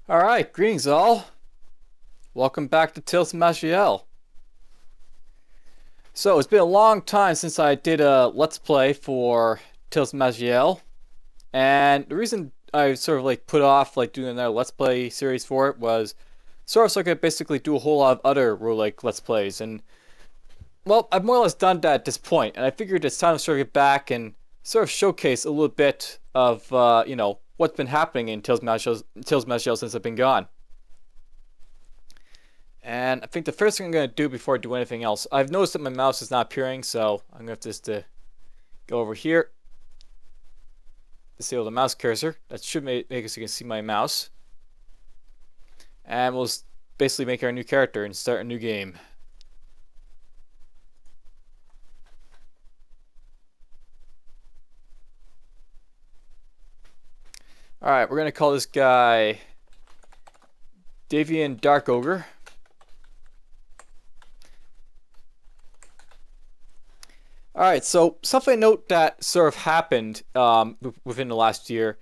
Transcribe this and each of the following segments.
Alright, greetings all. Welcome back to Tales of Maj'Eyal. So, it's been a long time since I did a Let's Play for Tales of Maj'Eyal. And the reason I sort of put off doing another Let's Play series for it was sort of so I could basically do a whole lot of other roguelike Let's Plays. And, well, I've more or less done that at this point, and I figured it's time to sort of get back and sort of showcase a little bit of, what's been happening in Tales of Maj'Eyal since I've been gone. And I think the first thing I'm going to do before I do anything else, I've noticed that my mouse is not appearing, so I'm going to have just to go over here, disable the mouse cursor. That should make it so you can see my mouse. And we'll basically make our new character and start a new game. Alright, we're going to call this guy Davian Dark Ogre. Alright, so something I note that sort of happened within the last year.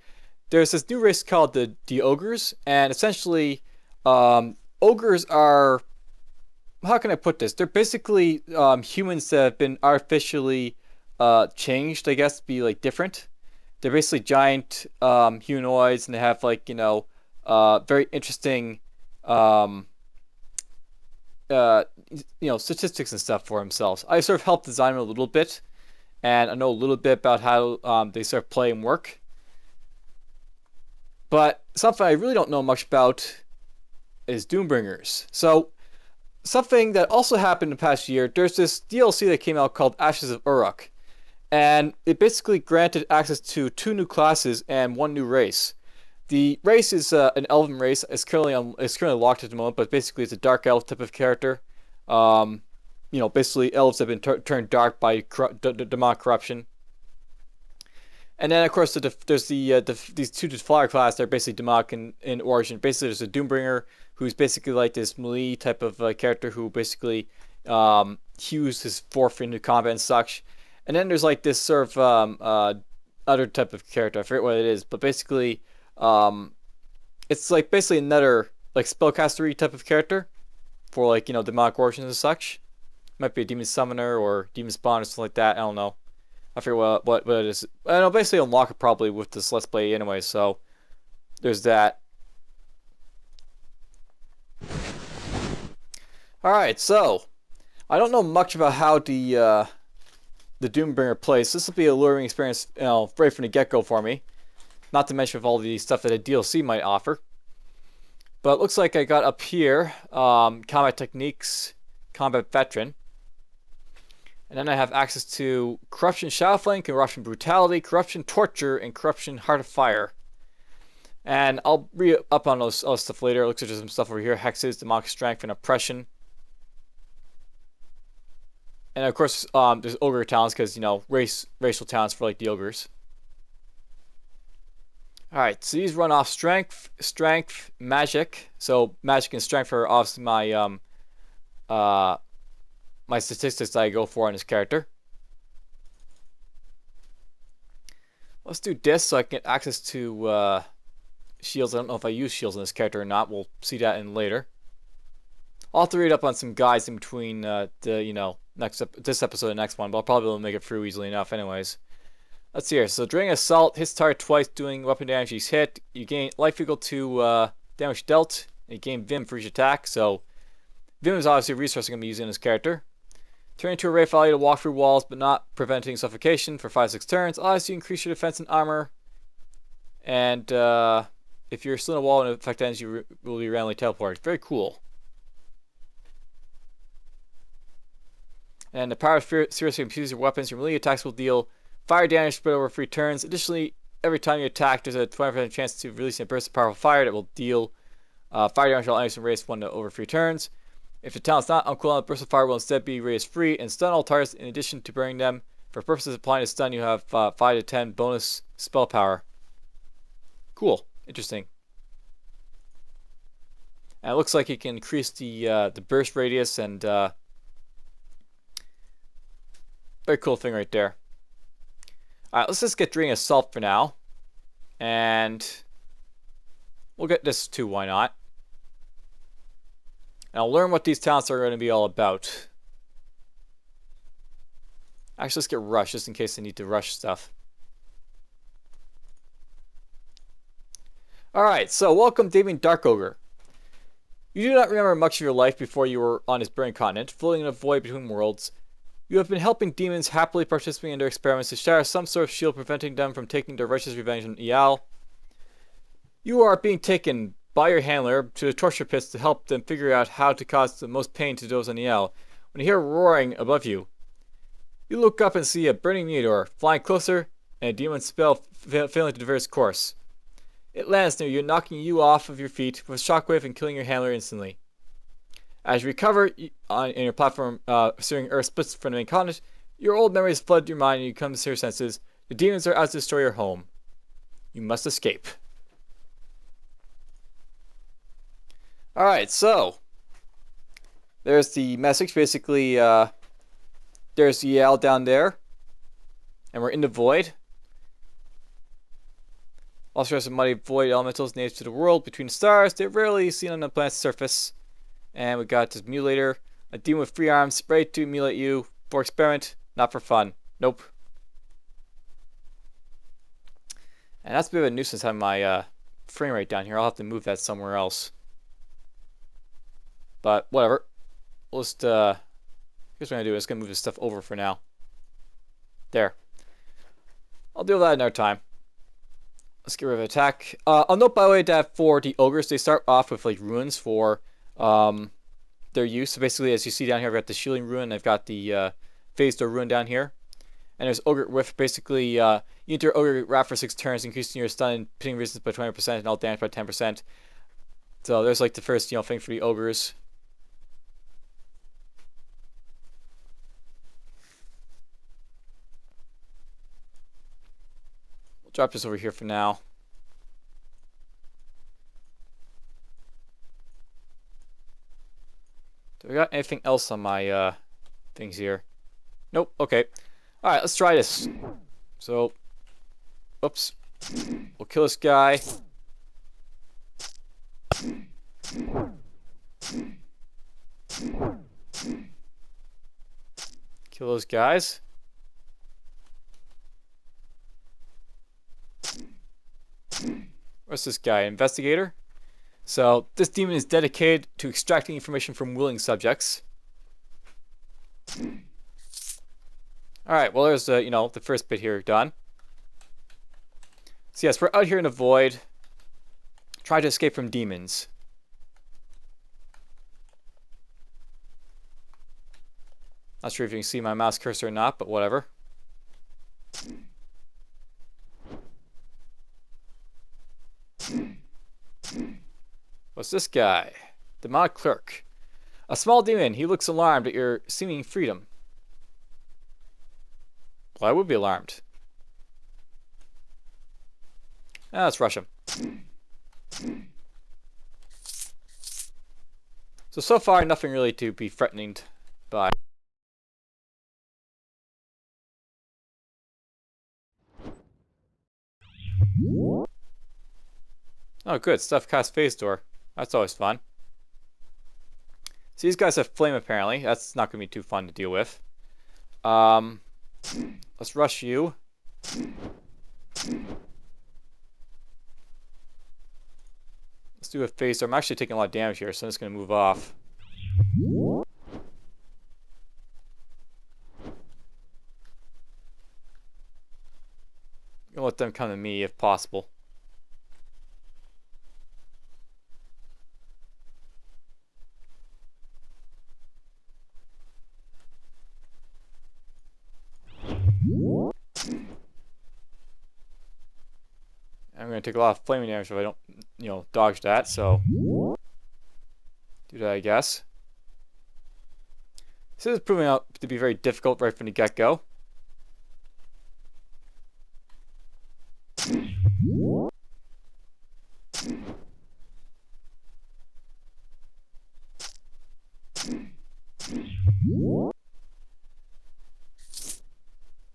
There's this new race called the Ogres, and essentially, Ogres are, how can I put this? They're basically humans that have been artificially changed, I guess, to be different. They're basically giant humanoids, and they have very interesting um, uh, statistics and stuff for themselves. I sort of helped design them a little bit, and I know a little bit about how they sort of play and work. But something I really don't know much about is Doombringers. So, something that also happened in the past year, there's this DLC that came out called Ashes of Urh'rok, and it basically granted access to 2 new classes and 1 new race. The race is an elven race. It's currently locked at the moment, but basically it's a dark elf type of character. Basically elves have been turned dark by demonic corruption. And then of course there's these 2 Deflower class that are basically demonic in origin. Basically there's a Doombringer who's basically like this melee type of character who basically hews his forth into combat and such. And then there's this sort of other type of character. I forget what it is, but basically it's basically another spellcastery type of character for demonic origins and such. Might be a demon summoner or demon spawn or something like that. I don't know. I forget what it is. I know basically unlock it probably with this Let's Play anyway. So there's that. All right, so I don't know much about how the Doombringer plays. This will be a luring experience, right from the get-go for me. Not to mention with all the stuff that a DLC might offer. But it looks like I got up here, combat techniques, combat veteran. And then I have access to corruption shadowflame, corruption brutality, corruption torture, and corruption heart of fire. And I'll read up on those stuff later. It looks like there's some stuff over here, hexes, demonic strength, and oppression. And of course, there's ogre talents because racial talents for the ogres. Alright, so these run off strength, magic. So magic and strength are obviously my my statistics that I go for on this character. Let's do this so I can get access to shields. I don't know if I use shields on this character or not. We'll see that in later. I'll have to read up on some guides in between this episode and the next one, but I'll probably be able to make it through easily enough anyways. Let's see here. So during assault, hits target twice, doing weapon damage he's hit. You gain life equal to damage dealt, and you gain Vim for each attack. So Vim is obviously a resource I'm going to be using in this character. Turn into a Wraith Value to walk through walls, but not preventing suffocation for 5-6 turns. Allows you to increase your defense and armor. And if you're still in a wall and an effect ends, you will be randomly teleported. Very cool. And the power of seriously infuse your weapons. Your melee attacks will deal fire damage spread over 3 turns. Additionally, every time you attack, there's a 20% chance to release a burst of powerful fire that will deal fire damage to all enemies and raise 1 to over 3 turns. If the talent's not on cooldown, the burst of fire will instead be raised free and stun all targets in addition to burning them. For purposes of applying a stun, you have 5 to 10 bonus spell power. Cool. Interesting. And it looks like you can increase the burst radius and very cool thing right there. Alright, let's just get during assault for now. And We'll get this too, why not? And I'll learn what these talents are going to be all about. Actually, let's get rush, just in case I need to rush stuff. Alright, so welcome Damien Dark Ogre. You do not remember much of your life before you were on his brilliant continent, floating in a void between worlds. You have been helping demons, happily participating in their experiments to shatter some sort of shield preventing them from taking their righteous revenge on Eyal. You are being taken by your handler to the torture pits to help them figure out how to cause the most pain to those on Eyal. When you hear roaring above you, you look up and see a burning meteor flying closer and a demon spell failing to diverse course. It lands near you, knocking you off of your feet with a shockwave and killing your handler instantly. As you recover in your platform, pursuing Earth splits from the main continent, your old memories flood your mind and you come to your senses. The demons are out to destroy your home. You must escape. Alright, so there's the message. Basically, there's Eyal down there, and we're in the void. Also, there's some mighty void elementals native to the world between the stars. They're rarely seen on the planet's surface. And we got this mutilator, a demon with 3 arms, ready to mutilate you for experiment, not for fun. Nope. And that's a bit of a nuisance having my frame rate down here. I'll have to move that somewhere else. But whatever. We'll just here's what I'm gonna do. I'm just gonna move this stuff over for now. There. I'll deal with that another time. Let's get rid of attack. I'll note, by the way, that for the ogres, they start off with like runes for their use. So basically, as you see down here, I've got the shielding rune. I've got the phase door rune down here. And there's Ogre Whiff. Basically, you enter Ogre Wrap for 6 turns, increasing your stun and pitting resistance by 20% and all damage by 10%. So there's like the first thing for the ogres. Drop this over here for now. Do we got anything else on my things here? Nope. Okay. Alright, let's try this. So, oops. We'll kill this guy. Kill those guys. What's this guy? Investigator? So, this demon is dedicated to extracting information from willing subjects. Alright, well there's the first bit here done. So yes, we're out here in the void, trying to escape from demons. Not sure if you can see my mouse cursor or not, but whatever. What's this guy? Demonic Clerk. A small demon. He looks alarmed at your seeming freedom. Well, I would be alarmed. Let's rush him. So far, nothing really to be threatened by. Oh, good. Stuff cast phase door. That's always fun. So these guys have flame, apparently. That's not going to be too fun to deal with. Let's rush you. Let's do a phase door. I'm actually taking a lot of damage here, so I'm just going to move off. I'm going to let them come to me if possible. I'm going to take a lot of flaming damage if I don't, dodge that, so do that, I guess. This is proving out to be very difficult right from the get-go.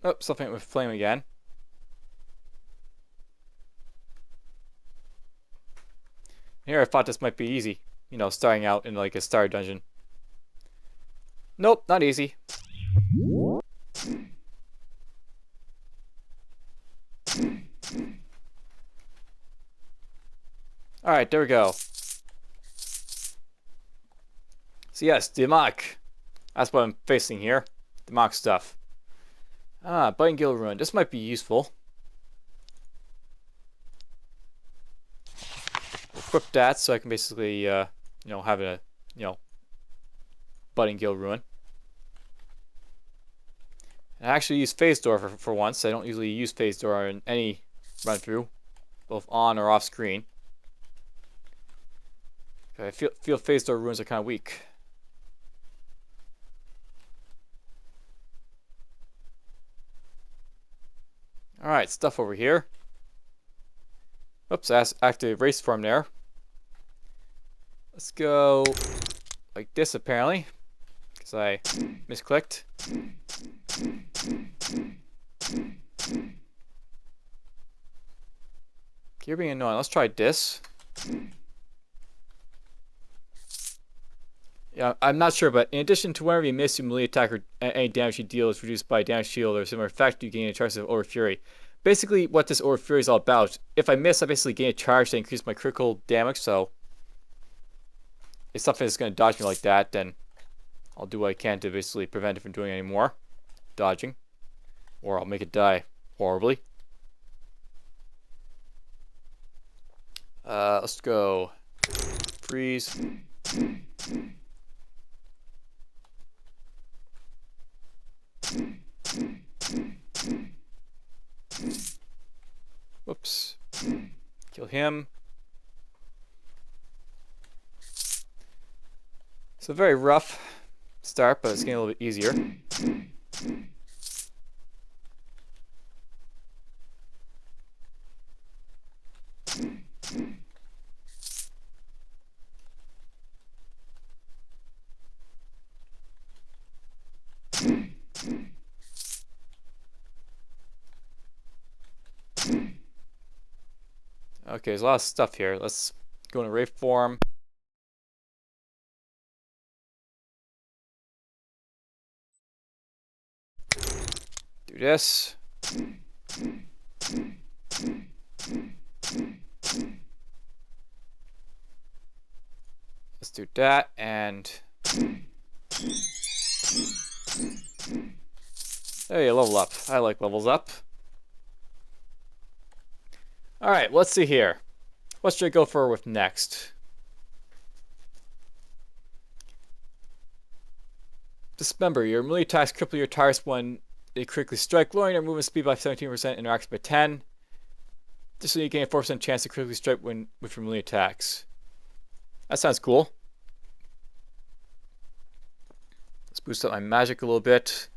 Oh, something with flame again. Here I thought this might be easy. You know, starting out in like a star dungeon. Nope, not easy. Alright, there we go. So yes, Demok. That's what I'm facing here. Demok stuff. Ah, Biting Ruin. This might be useful. Equip that so I can basically, you know, have a, you know, Budding Guild Ruin. And I actually use Phase Door for once. I don't usually use Phase Door in any run through, both on or off screen. I feel Phase Door ruins are kind of weak. Alright, stuff over here. Oops, I activated race form there. Let's go like this apparently, because I misclicked. You're being annoying. Let's try this. Yeah, I'm not sure, but in addition to whenever you miss, your melee attack or any damage you deal is reduced by a damage shield or similar effect, you gain a charge of Ogre Fury. Basically, what this Ogre Fury is all about, if I miss, I basically gain a charge to increase my critical damage, so if something is going to dodge me like that, then I'll do what I can to basically prevent it from doing any more dodging, or I'll make it die horribly. Let's go freeze. Whoops. Kill him. It's a very rough start, but it's getting a little bit easier. Okay, there's a lot of stuff here. Let's go into Wraith form. Do this. Let's do that, and there you level up. I like levels up. Alright, let's see here. What should I go for with next? Dismember. Your melee attacks cripple your targets when they critically strike, lowering their movement speed by 17%, interacts by 10. This way you gain a 4% chance to critically strike with your melee attacks. That sounds cool. Let's boost up my magic a little bit.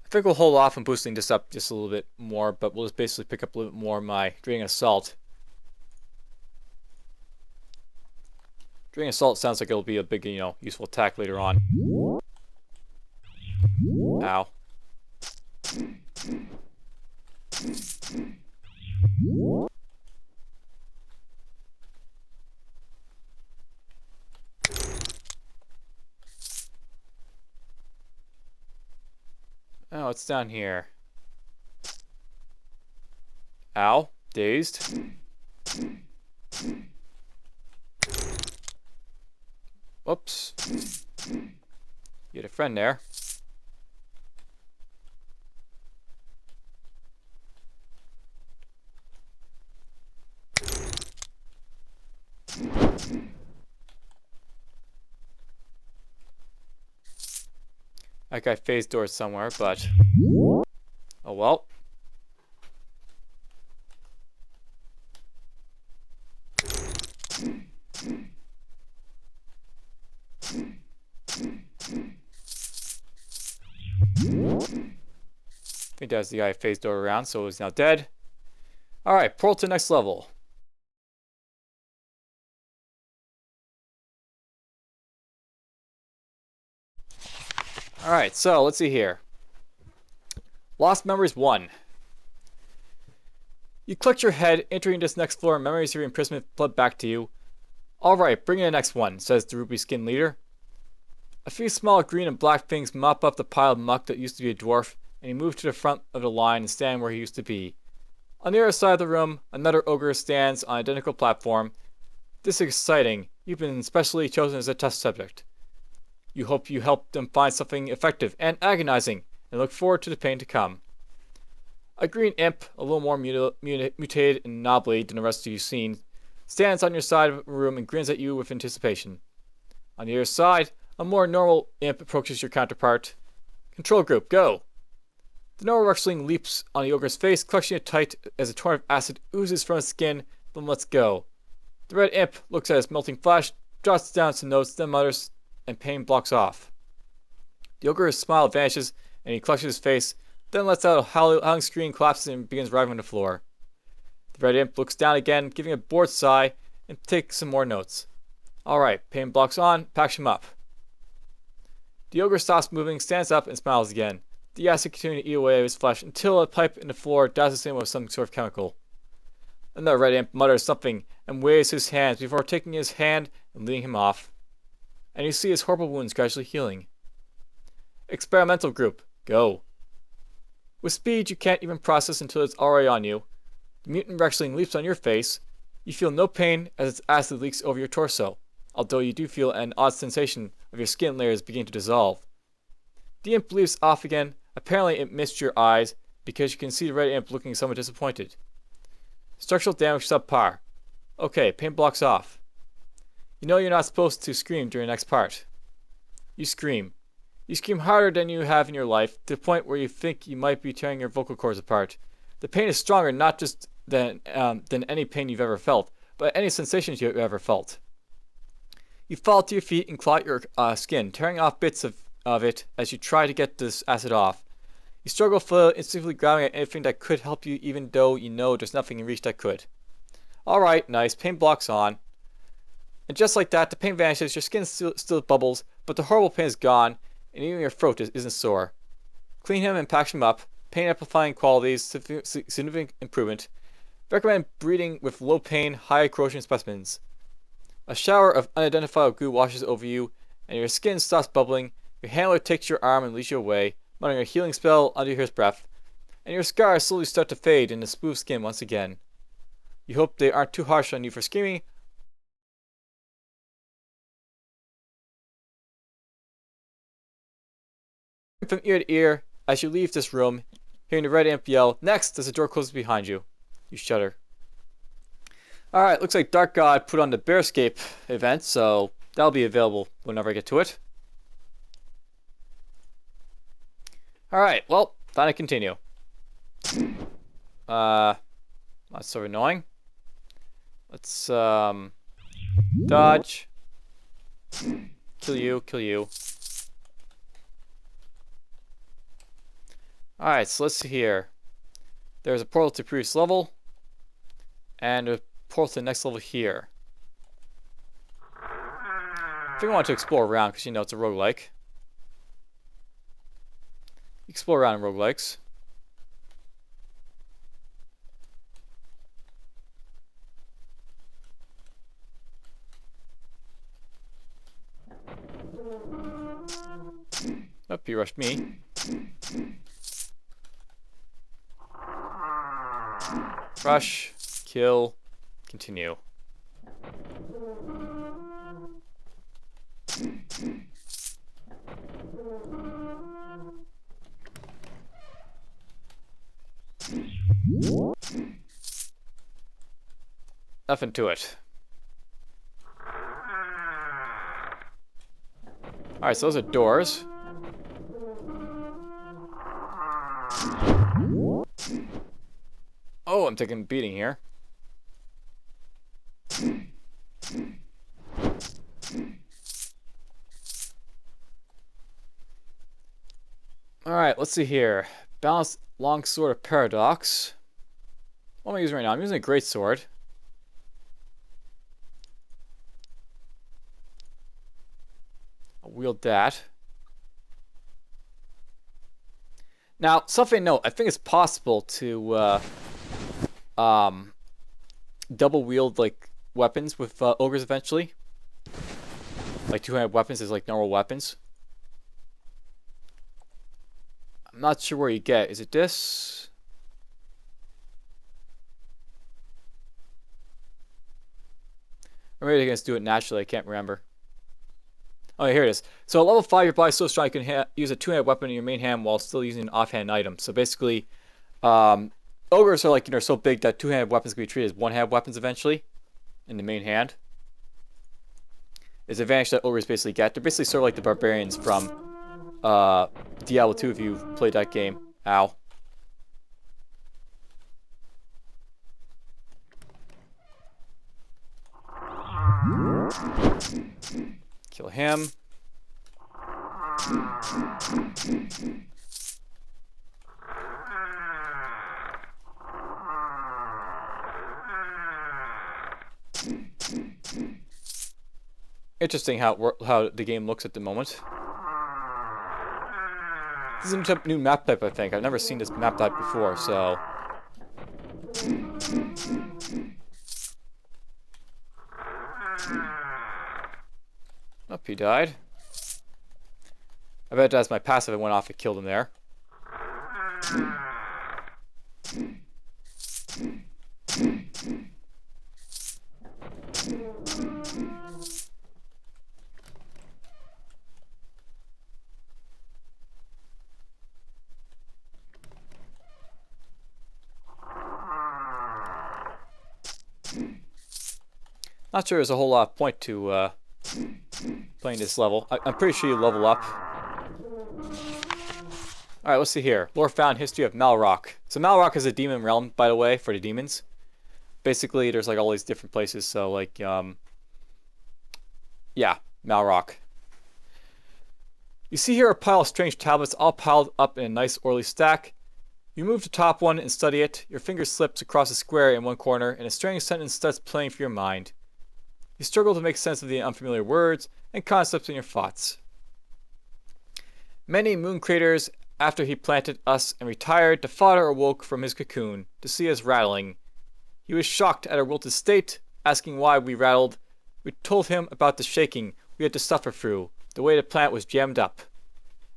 I think we'll hold off on boosting this up just a little bit more, but we'll just basically pick up a little bit more of my Draining Assault. Draining Assault sounds like it'll be a big, you know, useful attack later on. Ow. Oh, it's down here. Ow. Dazed. Whoops. You had a friend there. That guy phased doors somewhere, but oh well. I think that's the guy phased door around, so he's now dead. Alright, portal to next level. Alright, so let's see here. Lost Memories 1. You clicked your head, entering this next floor, memories of your imprisonment flood back to you. Alright, bring in the next one, says the ruby skinned leader. A few small green and black things mop up the pile of muck that used to be a dwarf, and he moved to the front of the line and stand where he used to be. On the other side of the room, another ogre stands on an identical platform. This is exciting. You've been specially chosen as a test subject. You hope you help them find something effective and agonizing, and look forward to the pain to come. A green imp, a little more mutated and knobbly than the rest of you've seen, stands on your side of the room and grins at you with anticipation. On the other side, a more normal imp approaches your counterpart. Control group, go! The normal wrestling leaps on the ogre's face, clutching it tight as a torrent of acid oozes from his skin, then lets go. The red imp looks at his melting flesh, jots down some notes, then mutters, and pain blocks off. The ogre's smile vanishes, and he clutches his face, then lets out a howling scream, collapses, and begins writhing on the floor. The red imp looks down again, giving a bored sigh, and takes some more notes. Alright, pain blocks on, packs him up. The ogre stops moving, stands up, and smiles again. The acid continues to eat away at his flesh until a pipe in the floor dazzles him with some sort of chemical. Another red imp mutters something and waves his hands before taking his hand and leading him off. And you see his horrible wounds gradually healing. Experimental group, go. With speed you can't even process until it's already on you. The mutant wrestling leaps on your face. You feel no pain as its acid leaks over your torso, although you do feel an odd sensation of your skin layers beginning to dissolve. The imp leaps off again. Apparently it missed your eyes, because you can see the red imp looking somewhat disappointed. Structural damage subpar. Okay, pain blocks off. You know you're not supposed to scream during the next part. You scream. You scream harder than you have in your life, to the point where you think you might be tearing your vocal cords apart. The pain is stronger not just than any pain you've ever felt, but any sensations you've ever felt. You fall to your feet and claw at your skin, tearing off bits of it as you try to get this acid off. You struggle for instinctively grabbing at anything that could help you, even though you know there's nothing in reach that could. Alright, nice, pain blocks on. And just like that, the pain vanishes, your skin still bubbles, but the horrible pain is gone, and even your throat isn't sore. Clean him and pack him up. Pain amplifying qualities, significant improvement. Recommend breeding with low pain, high corrosion specimens. A shower of unidentifiable goo washes over you, and your skin stops bubbling. Your handler takes your arm and leads you away, muttering a healing spell under his breath, and your scars slowly start to fade into smooth skin once again. You hope they aren't too harsh on you for screaming. From ear to ear, as you leave this room, hearing the red imp yell, "Next!" as the door closes behind you. You shudder. Alright, looks like Dark God put on the Bearscape event, so that'll be available whenever I get to it. Alright, well, time to continue. That's sort of annoying. Let's, dodge. Kill you, kill you. Alright, so let's see here. There's a portal to previous level, and a portal to the next level here. I think I want to explore around, because you know it's a roguelike. Explore around in roguelikes. Oh, he rushed me. Rush, kill, continue. Nothing to it. Alright, so those are doors. Oh, I'm taking a beating here. Alright, let's see here. Balanced longsword of paradox. What am I using right now? I'm using a great sword. I'll wield that. Now, something to note, I think it's possible to double wield like weapons with ogres eventually. Like two-handed weapons is like normal weapons. I'm not sure where you get. Is it this? Or maybe I can just do it naturally. I can't remember. Oh, here it is. So at level 5, your body's so strong you can use a two-handed weapon in your main hand while still using an offhand item. So basically, ogres are like, so big that two-handed weapons can be treated as one-handed weapons eventually in the main hand. Is the advantage that ogres basically get. They're basically sort of like the barbarians from Diablo 2 if you've played that game. Ow. Kill him. Interesting how the game looks at the moment. This is a new map type, I think. I've never seen this map type before, so... Oh, he died. I bet that's my passive. I went off and killed him there. Not sure there's a whole lot of point to playing this level. I'm pretty sure you level up. Alright, let's see here. Lore found history of Maj'Eyal. So Maj'Eyal is a demon realm, by the way, for the demons. Basically, there's like all these different places. So like, yeah, Maj'Eyal. You see here a pile of strange tablets all piled up in a nice orderly stack. You move to the top one and study it. Your finger slips across a square in one corner and a strange sentence starts playing for your mind. You struggle to make sense of the unfamiliar words and concepts in your thoughts. Many moon craters after he planted us and retired, the father awoke from his cocoon to see us rattling. He was shocked at our wilted state, asking why we rattled. We told him about the shaking we had to suffer through, the way the plant was jammed up,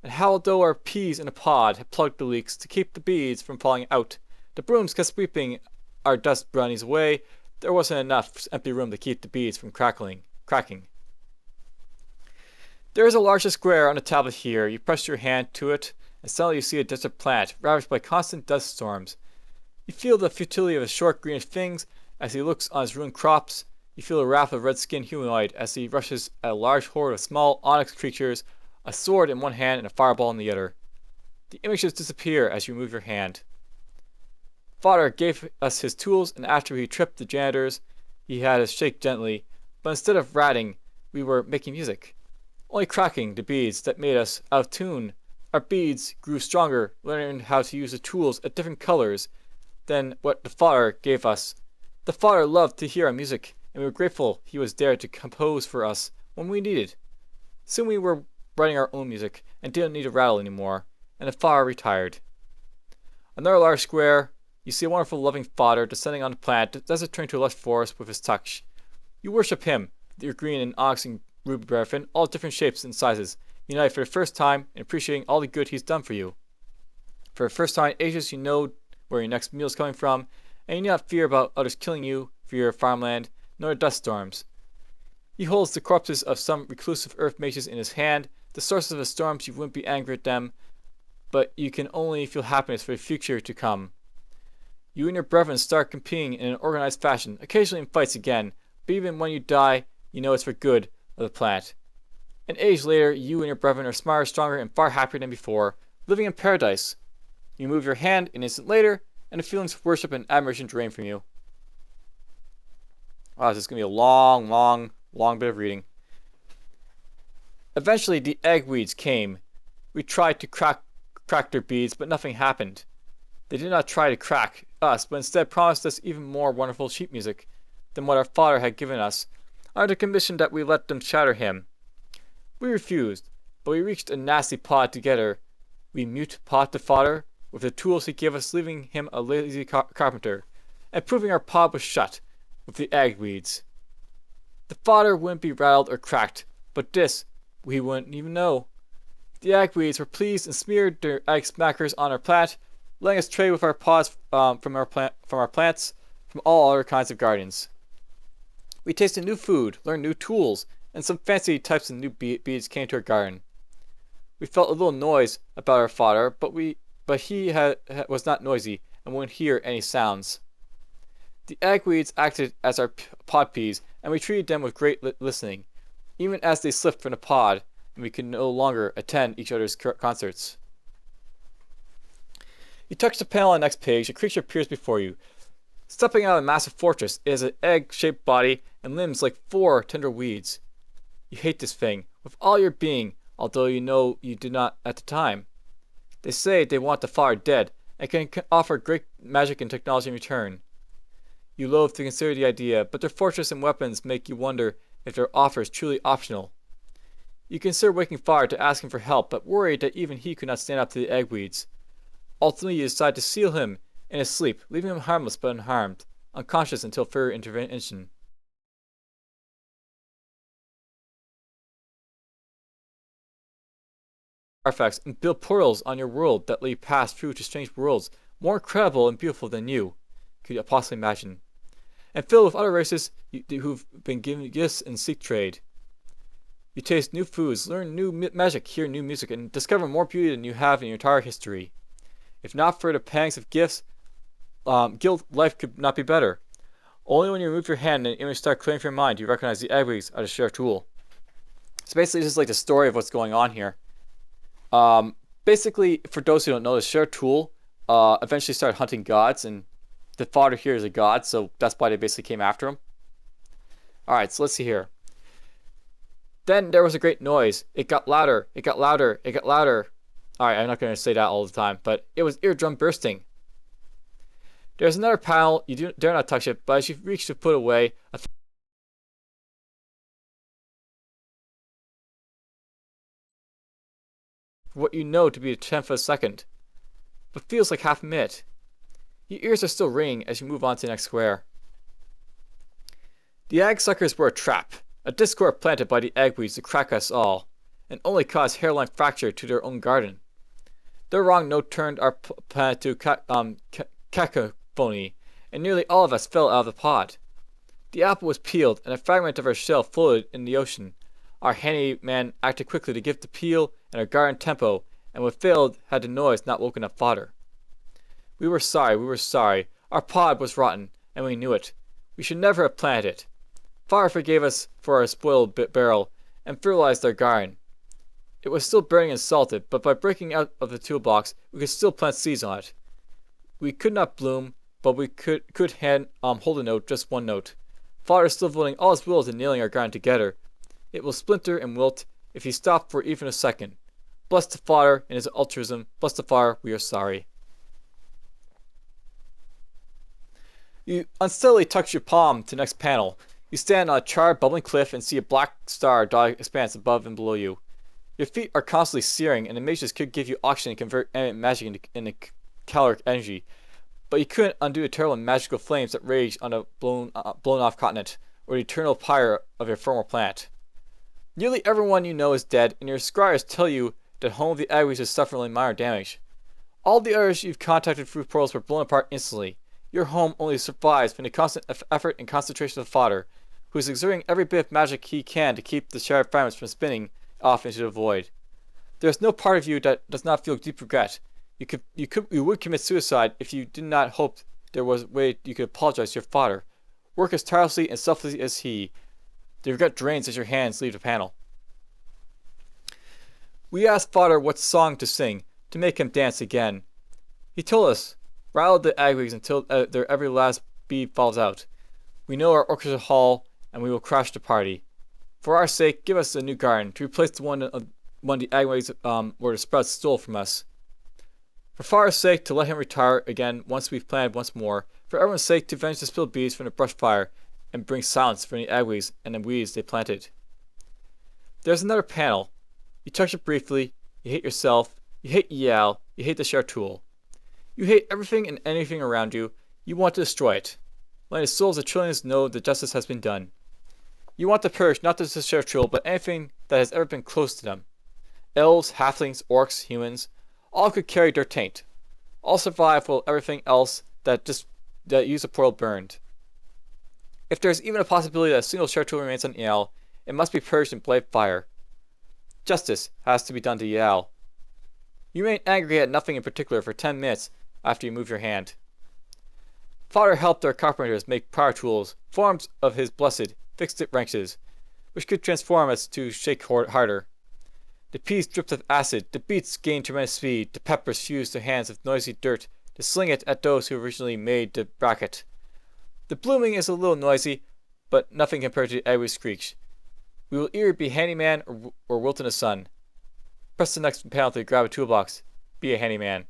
and how though our peas in a pod had plugged the leaks to keep the beads from falling out, the brooms kept sweeping our dust brownies away. There wasn't enough empty room to keep the beads from cracking. There is a larger square on the tablet here. You press your hand to it, and suddenly you see a desert plant ravaged by constant dust storms. You feel the futility of his short greenish things as he looks on his ruined crops. You feel the wrath of a red-skinned humanoid as he rushes at a large horde of small onyx creatures, a sword in one hand and a fireball in the other. The images disappear as you move your hand. Father gave us his tools, and after he tripped the janitors, he had us shake gently, but instead of ratting, we were making music, only cracking the beads that made us out of tune. Our beads grew stronger, learning how to use the tools at different colors than what the Father gave us. The Father loved to hear our music, and we were grateful he was there to compose for us when we needed. Soon we were writing our own music, and didn't need to rattle anymore, and the Father retired. Another large square. You see a wonderful loving Father descending on the planet that doesn't turn to a lush forest with his touch. You worship him, your green and onyx and ruby brethren, all different shapes and sizes, united for the first time and appreciating all the good he's done for you. For the first time in ages, you know where your next meal is coming from, and you do not fear about others killing you for your farmland, nor dust storms. He holds the corpses of some reclusive earth mages in his hand. The sources of the storms, you wouldn't be angry at them, but you can only feel happiness for the future to come. You and your brethren start competing in an organized fashion, occasionally in fights again, but even when you die, you know it's for good of the planet. An age later, you and your brethren are smarter, stronger, and far happier than before, living in paradise. You move your hand an instant later, and the feelings of worship and admiration drain from you. Wow, this is going to be a long bit of reading. Eventually, the egg weeds came. We tried to crack their beads, but nothing happened. They did not try to crack us, but instead promised us even more wonderful sheet music than what our father had given us, under condition that we let them shatter him. We refused, but we reached a nasty pod together. We mute-pot the father with the tools he gave us, leaving him a lazy carpenter, and proving our pod was shut with the egg weeds. The fodder wouldn't be rattled or cracked, but this we wouldn't even know. The egg-weeds were pleased and smeared their egg smackers on our plant, letting us trade with our pods from our plants from all other kinds of gardens. We tasted new food, learned new tools, and some fancy types of new beads came to our garden. We felt a little noise about our fodder, but he was not noisy and wouldn't hear any sounds. The egg-weeds acted as our pod peas, and we treated them with great listening, even as they slipped from the pod, and we could no longer attend each other's concerts. You touch the panel on the next page, a creature appears before you. Stepping out of a massive fortress, it has an egg-shaped body and limbs like 4 tender weeds. You hate this thing with all your being, although you know you did not at the time. They say they want the father dead and can offer great magic and technology in return. You loathe to consider the idea, but their fortress and weapons make you wonder if their offer is truly optional. You consider waking father to ask him for help, but worry that even he could not stand up to the egg weeds. Ultimately, you decide to seal him in his sleep, leaving him harmless but unharmed, unconscious until further intervention. Artifacts and build portals on your world that let you pass through to strange worlds more incredible and beautiful than you could possibly imagine, and filled with other races who've been given gifts and seek trade. You taste new foods, learn new magic, hear new music, and discover more beauty than you have in your entire history. If not for the pangs of gifts, guilt, life could not be better. Only when you remove your hand and the image start clearing from your mind do you recognize the egg-weeds are the shared tool. So basically, this is like the story of what's going on here. Basically, for those who don't know, the shared tool eventually started hunting gods, and the father here is a god, so that's why they basically came after him. Alright, so let's see here. Then there was a great noise. It got louder, it got louder, it got louder. Alright, I'm not going to say that all the time, but it was eardrum bursting. There's another panel, you dare not touch it, but as you reach to put away, what you know to be a tenth of a second, but feels like half a minute. Your ears are still ringing as you move on to the next square. The egg suckers were a trap, a discord planted by the egg-weeds to crack us all, and only cause hairline fracture to their own garden. Their wrong note turned our planet to cacophony, and nearly all of us fell out of the pod. The apple was peeled, and a fragment of our shell floated in the ocean. Our handyman acted quickly to give the peel and our garden tempo, and what failed had the noise not woken up fodder. We were sorry. Our pod was rotten, and we knew it. We should never have planted it. Father forgave us for our spoiled barrel, and fertilized our garden. It was still burning and salted, but by breaking out of the toolbox, we could still plant seeds on it. We could not bloom, but we could hold a note, just one note. Father is still devoting all his will to nailing our garden together. It will splinter and wilt if he stopped for even a second. Bless the Father in his altruism. Bless the Father, we are sorry. You unsteadily touch your palm to the next panel. You stand on a charred, bubbling cliff and see a black star dotted expanse above and below you. Your feet are constantly searing, and the mages could give you oxygen and convert magic into caloric energy, but you couldn't undo the terrible magical flames that rage on a blown-off continent, or the eternal pyre of your former planet. Nearly everyone you know is dead, and your scryers tell you that home of the egg-weeds is suffering only minor damage. All the others you've contacted through portals were blown apart instantly. Your home only survives from the constant effort and concentration of the Father, who is exerting every bit of magic he can to keep the shattered fragments from spinning off into the void. There is no part of you that does not feel deep regret. You would commit suicide if you did not hope there was a way you could apologize to your father. Work as tirelessly and selflessly as he. The regret drains as your hands leave the panel. We asked father what song to sing to make him dance again. He told us, rattle the egg-weeds until their every last bead falls out. We know our orchestra hall, and we will crash the party. For our sake, give us a new garden to replace the one the egg-weeds where the sprouts stole from us. For Farah's sake, to let him retire again once we've planned once more. For everyone's sake, to avenge the spilled bees from the brush fire and bring silence for any agwees and the weeds they planted. There's another panel. You touch it briefly. You hate yourself. You hate Yal. You hate the Shartul. You hate everything and anything around you. You want to destroy it. Letting the souls of trillions know that justice has been done. You want to purge not just the Shartul, but anything that has ever been close to them. Elves, halflings, orcs, humans, all could carry their taint. All survive while everything else that used the portal burned. If there is even a possibility that a single Shartul remains on Yal, it must be purged in blade fire. Justice has to be done to Yal. You remain angry at nothing in particular for 10 minutes after you move your hand. Father helped our carpenters make power tools, forms of his blessed, fixed wrenches, which could transform us to shake harder. The peas dripped with acid, the beats gained tremendous speed, the peppers fused their hands with noisy dirt to sling it at those who originally made the bracket. The blooming is a little noisy, but nothing compared to the angry screech. We will either be handyman or wilt in the sun. Press the next panel to grab a toolbox. Be a handyman.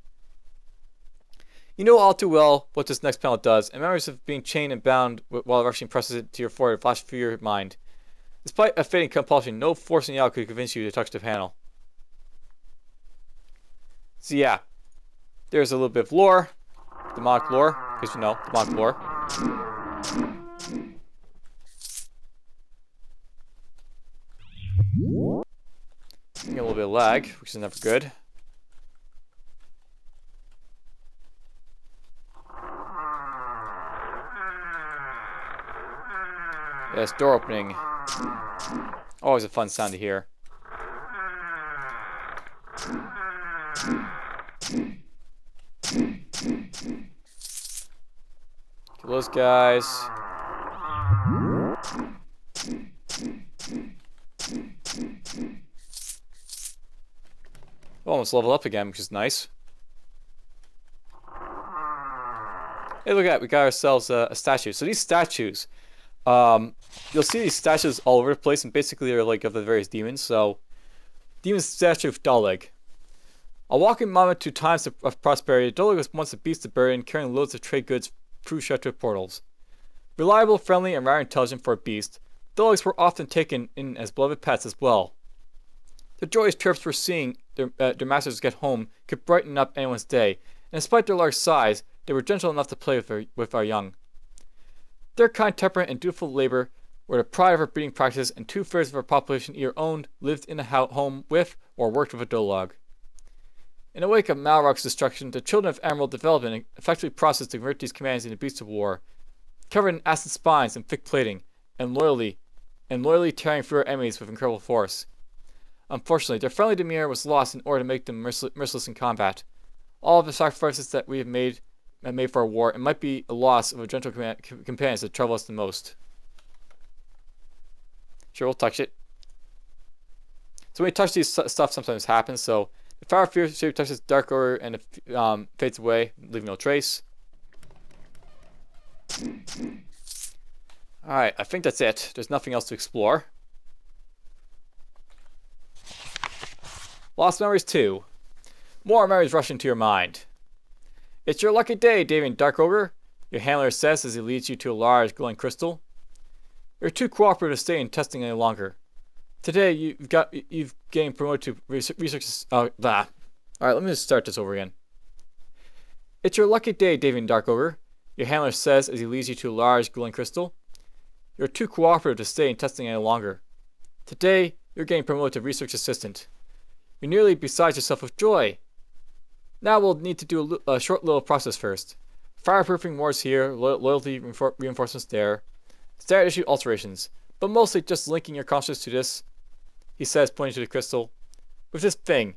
You know all too well what this next panel does, and memories of being chained and bound while rushing presses it to your forehead flash through your mind. Despite a fading compulsion, no force in Yal could convince you to touch the panel. So yeah, there's a little bit of lore, demonic lore, because you know, demonic lore. Get a little bit of lag, which is never good. Yes, door opening. Always a fun sound to hear. Kill those guys. Almost level up again, which is nice. Hey, look at that. We got ourselves a statue. So these statues, you'll see these statues all over the place, and basically they're like of the various demons. So, demon statue of Daleg. A walking monument to times of prosperity, Daleg was once a beast of burden, carrying loads of trade goods through sheltered portals. Reliable, friendly, and rather intelligent for a beast, Dalegs were often taken in as beloved pets as well. The joyous chirps for seeing their masters get home could brighten up anyone's day, and despite their large size, they were gentle enough to play with our young. Their kind temperament and dutiful labor were the pride of our breeding practice, and 2/3 of our population either owned, lived in a home with, or worked with a Dolag. In the wake of Malrok's destruction, the children of Emerald developed and effectively processed to convert these commands into beasts of war, covered in acid spines and thick plating, and loyally tearing through our enemies with incredible force. Unfortunately, their friendly demeanor was lost in order to make them merciless in combat. All of the sacrifices that we have made for our war, it might be a loss of our gentle companions that trouble us the most. Sure, we'll touch it. So when we touch these stuff, sometimes happens. So the fire of fear shape touches dark Ogre and it fades away, leaving no trace. Alright, I think that's it. There's nothing else to explore. Lost Memories 2. More memories rush into your mind. It's your lucky day, David Dark Ogre, your handler says as he leads you to a large glowing crystal. You're too cooperative to stay in testing any longer. Today you've gained promoted to research. Alright, let me just start this over again. It's your lucky day, David Dark Ogre, your handler says as he leads you to a large glowing crystal. You're too cooperative to stay in testing any longer. Today you're getting promoted to research assistant. You're nearly beside yourself with joy. Now we'll need to do a short little process first. Fireproofing wars here, loyalty reinforcements there, standard issue alterations, but mostly just linking your conscience to this, he says, pointing to the crystal. With this thing,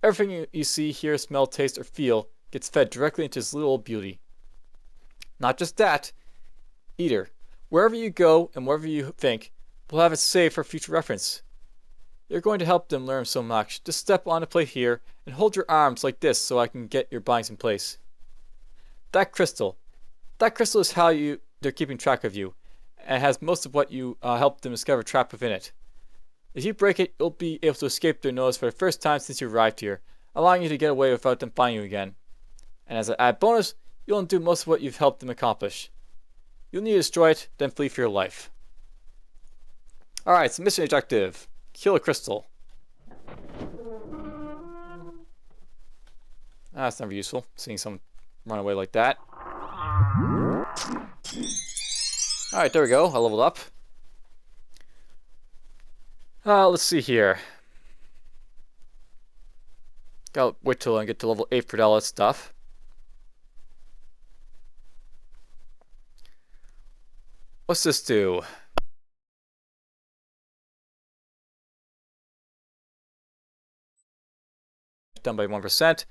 everything you see, hear, smell, taste, or feel gets fed directly into this little old beauty. Not just that, either. Wherever you go and wherever you think, we'll have it saved for future reference. You're going to help them learn so much. Just step on the plate here and hold your arms like this so I can get your bindings in place. That crystal is how they're keeping track of you, and has most of what you helped them discover trapped within it. If you break it, you'll be able to escape their nose for the first time since you arrived here. allowing you to get away without them finding you again. And as an added bonus, you'll undo most of what you've helped them accomplish. You'll need to destroy it, then flee for your life. Alright, so mission objective. Kill a crystal. That's never useful, seeing someone run away like that. Alright, there we go. I leveled up. Let's see here. Gotta wait till I get to level 8 for all that stuff. What's this do? Done by 1%.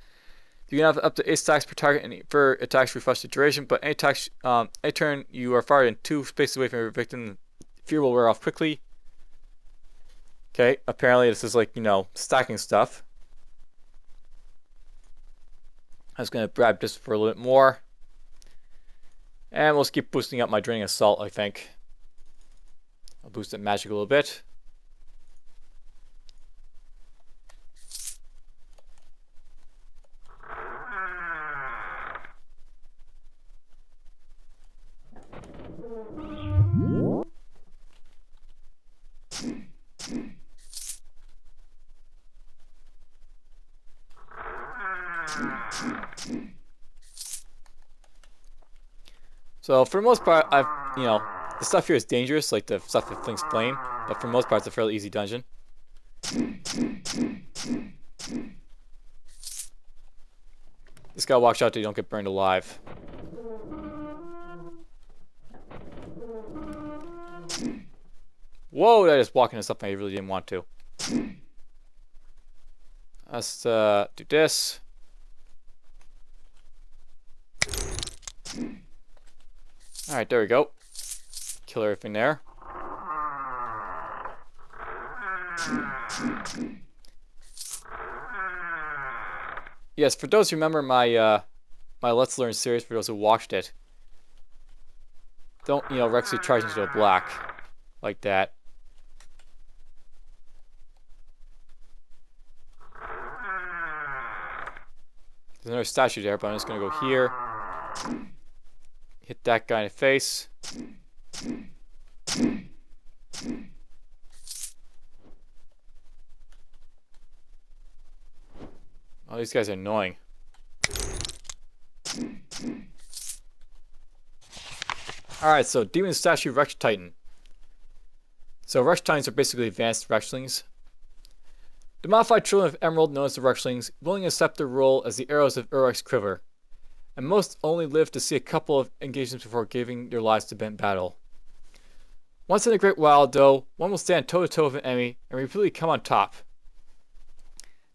You can have up to 8 stacks per target and for attacks refresh the duration, but any turn you are fired in 2 spaces away from your victim, fear will wear off quickly. Okay, apparently this is like, you know, stacking stuff. I was going to grab this for a little bit more. And we'll just keep boosting up my Draining Assault, I think. I'll boost it magic a little bit. So for the most part, the stuff here is dangerous, like the stuff that flings flame, but for the most part it's a fairly easy dungeon. Just gotta watch out that you don't get burned alive. Whoa, I just walked into something I really didn't want to. Let's do this. Alright, there we go. Kill everything there. Yes, for those who remember my my Let's Learn series, for those who watched it, don't, recklessly charge into a black like that. There's another statue there, but I'm just gonna go here. Hit that guy in the face. Oh, these guys are annoying. Alright, so Demon Statue Rex Titan. So Rex Titans are basically advanced Rexlings. The modified children of Emerald, known as the Rexlings, willingly accept their role as the arrows of Urh'rok's quiver, and most only live to see a couple of engagements before giving their lives to battle. Once in a great while, though, one will stand toe-to-toe with an enemy and repeatedly come on top.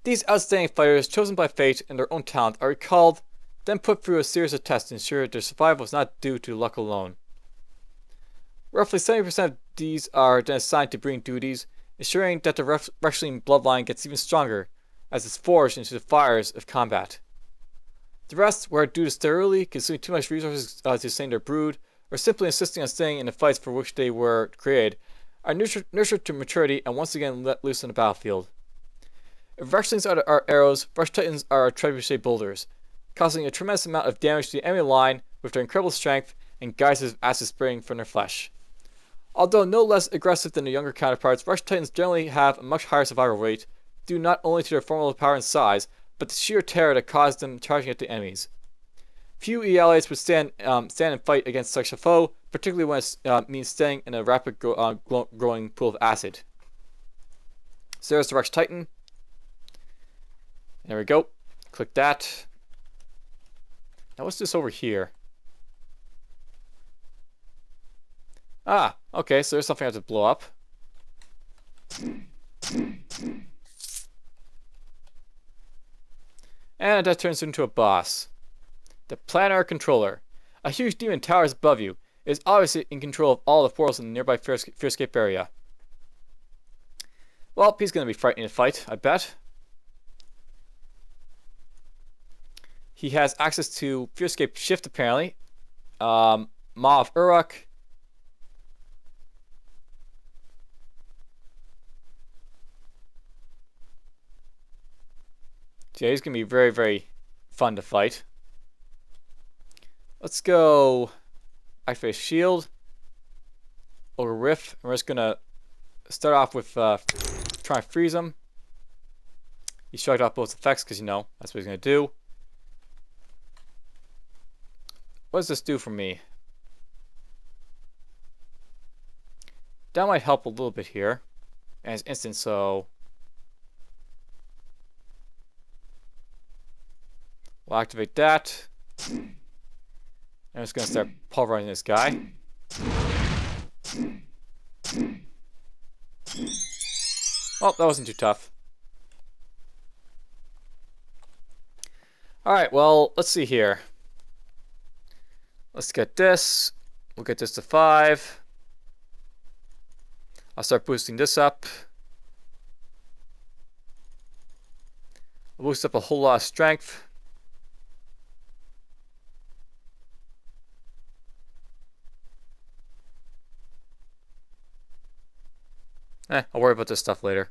These outstanding fighters, chosen by fate and their own talent, are recalled, then put through a series of tests to ensure their survival is not due to luck alone. Roughly 70% of these are then assigned to breeding duties, ensuring that the Rexling bloodline gets even stronger as it's forged into the fires of combat. The rest, whether due to sterility, consuming too much resources to sustain their brood, or simply insisting on staying in the fights for which they were created, are nurtured to maturity and once again let loose on the battlefield. If Rexlings are arrows, Rex Titans are trebuchet boulders, causing a tremendous amount of damage to the enemy line with their incredible strength and geysers of acid spraying from their flesh. Although no less aggressive than their younger counterparts, Rex Titans generally have a much higher survival rate, due not only to their formidable power and size, but the sheer terror that caused them charging at the enemies. Few ELAs would stand and fight against such a foe, particularly when it means staying in a rapid growing pool of acid. So there's the Rex Titan. There we go. Click that. Now what's this over here? Ah, okay, so there's something I have to blow up. And that turns into a boss. The Planar Controller. A huge demon towers above you. It is obviously in control of all the portals in the nearby Fearscape area. Well, he's going to be frightening to fight, I bet. He has access to Fearscape Shift, apparently. Maw of Urh'rok. So yeah, he's gonna be very, very fun to fight. Let's go activate shield. Ogre Rift. And we're just gonna start off with trying to freeze him. He shrugged off both effects because, you know, that's what he's gonna do. What does this do for me? That might help a little bit here. And it's instant, so we'll activate that. And I'm just gonna start pulverizing this guy. Oh, that wasn't too tough. Alright, well, let's see here. Let's get this. We'll get this to 5. I'll start boosting this up. I'll boost up a whole lot of strength. I'll worry about this stuff later.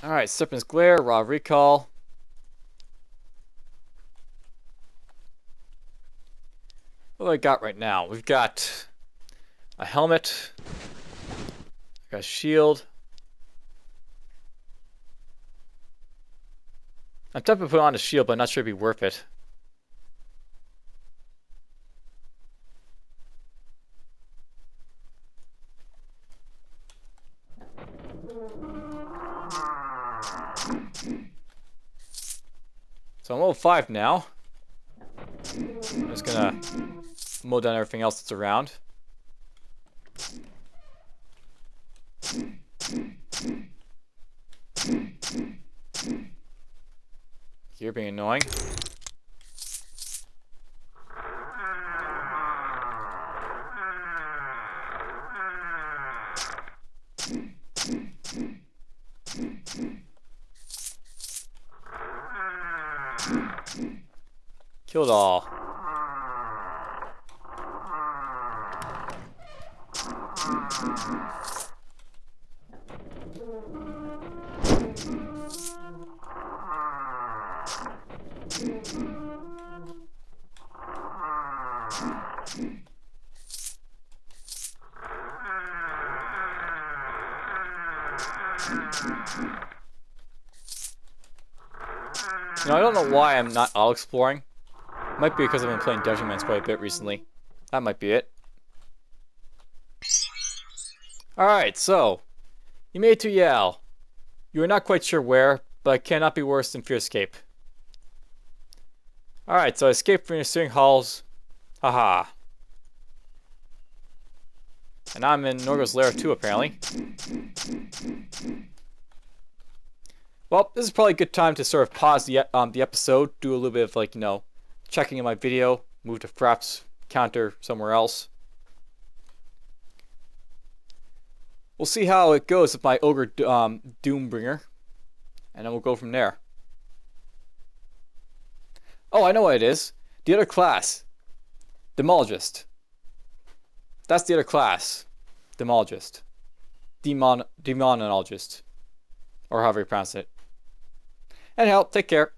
Alright, Serpent's Glare, Raw Recall. What do I got right now? We've got a helmet. I got a shield. I'm tempted to put on a shield, but I'm not sure it'd be worth it. So I'm level 5 now. I'm just gonna mow down everything else that's around. You're being annoying. Kill it all. You know, I don't know why I'm not all exploring. Might be because I've been playing Dungeon Mans quite a bit recently. That might be it. Alright, so you made it to Yal. You are not quite sure where, but it cannot be worse than Fearscape. Alright, so I escaped from your searing halls. Haha. And I'm in Norgo's lair too, apparently. Well, this is probably a good time to sort of pause the episode, do a little bit of, like, you know, checking in my video, move to perhaps counter somewhere else. We'll see how it goes with my Ogre Doombringer, and then we'll go from there. Oh, I know what it is. The other class. Demologist. That's the other class. Demologist. Demonologist. Or however you pronounce it. Anyhow, take care.